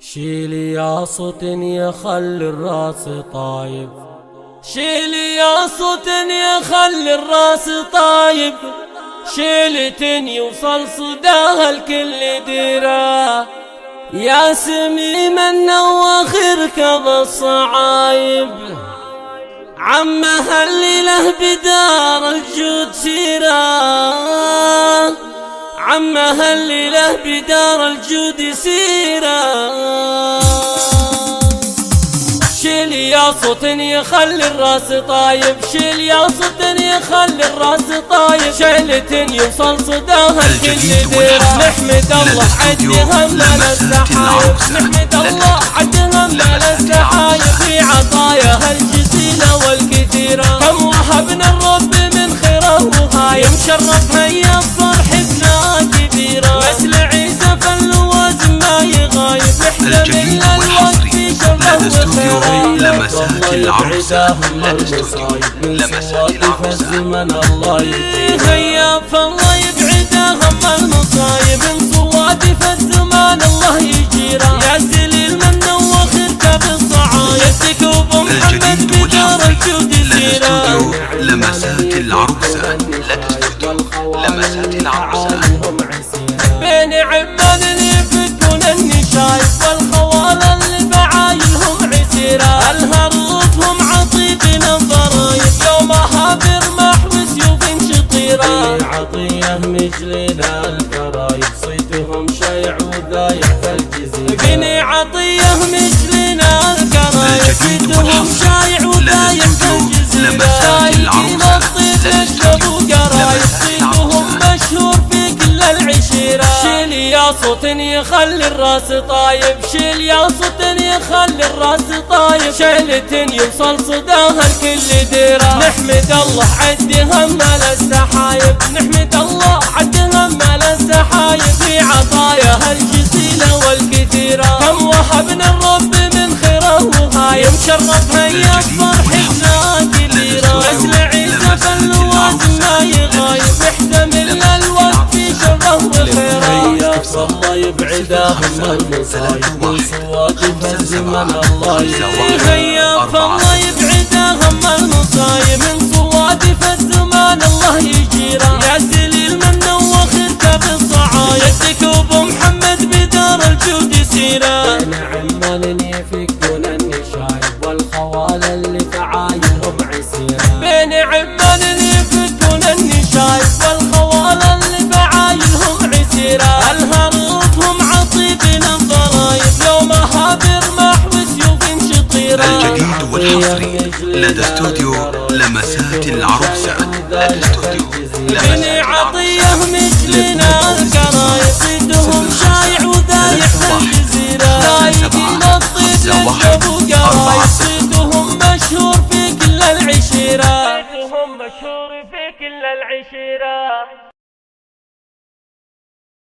شيلي يا صوت يخلي الراس طايب، شيلي يا صوت يخلي الراس طايب، شيلة يوصل صداها الكل ديرة، يا سميما نواخر كظ الصعايب، عمها اللي له بدار الجود سيرة، عمها اللي له بدار الجود سيرة. شيل يا صوت يخلي الراس طايب، شيل يا صوت يخلي الراس طايب، شيلة يوصل صداها الكل ديرة. نحمد الله عد همنا السحايب، نحمد الله عد همنا السحايب، في عطاياها الجزيلة والكثيرة، كم وهبنا الرب من خيره وهايم، شرف هيا الفرح بنا كبيرة، مثل عيسى فاللوازم ما يغايب، الجديد والحصري لدى استوديو لمسات العروسة، لدى استوديو لمسات العروسة. هيا فالله يبعدها هم المصايب، من صوادف الزمان الله يجيرها، يا سليل من وخيرك بالصعايب، يدك محمد بدار الجود سيرة. لمسات العروسة، لدى استوديو لمسات العروسة. بين عمان يفكون النشايب، والخوال اللي بعايلهم عسيرة، الهروب هم عطيبين الضرايب، يومها برمح وسيوف شطيرة، عطية مجلنا الكرايب، صيتهم شايع وذايع في الجزيرة، بني عطية مجلنا الكرايب، صيتهم شايع وذايع في الجزيرة، دايقين الطيب يشربوا قرايب، صيتهم مشهور في كل العشيرة. شيل يا صوت يخلي الراس طايب، شيل يا صوت يخلي الراس طايب، شيلة يوصل صداها الكل ديرة. نحمد الله عد همنا للسحايب، نحمد الله عد همنا للسحايب، في عطاياها الجزيلة والكثيرة، كم وهبنا الرب من خيره وهايم، شرف هيا الفرح بنا كبيرة، مثل عيسى فاللوازم ما يغايب، يحتمل الوقت في شره وخيره، الله يبعدها هم المصايب، من صوادف الزمن الله يهيا، فالله يبعدها هم المصايب، من صوادف الزمان الله يجيرها، يا سليل من وخيرك بالصعايب، يدك ابو محمد بدار الجود سيرة. بين عمان يفكون النشايب، والخوال اللي فعايلهم عسيرة، بين عمان يفكون النشايب، والخوال اللي فعايلهم عسيرة، الهروب هم عطيبين الضرايب، يومها برمح وسيوف شطيرة. الجديد والحصري لدى استوديو لمسات العروسة، لدى استوديو بني عطية مجلنا الكرايب، صيتهم شايع وذايع في الجزيرة، دايقين الطيب يشربوا قرايب، صيتهم مشهور في كل العشيرة، صيتهم مشهور في كل العشيرة.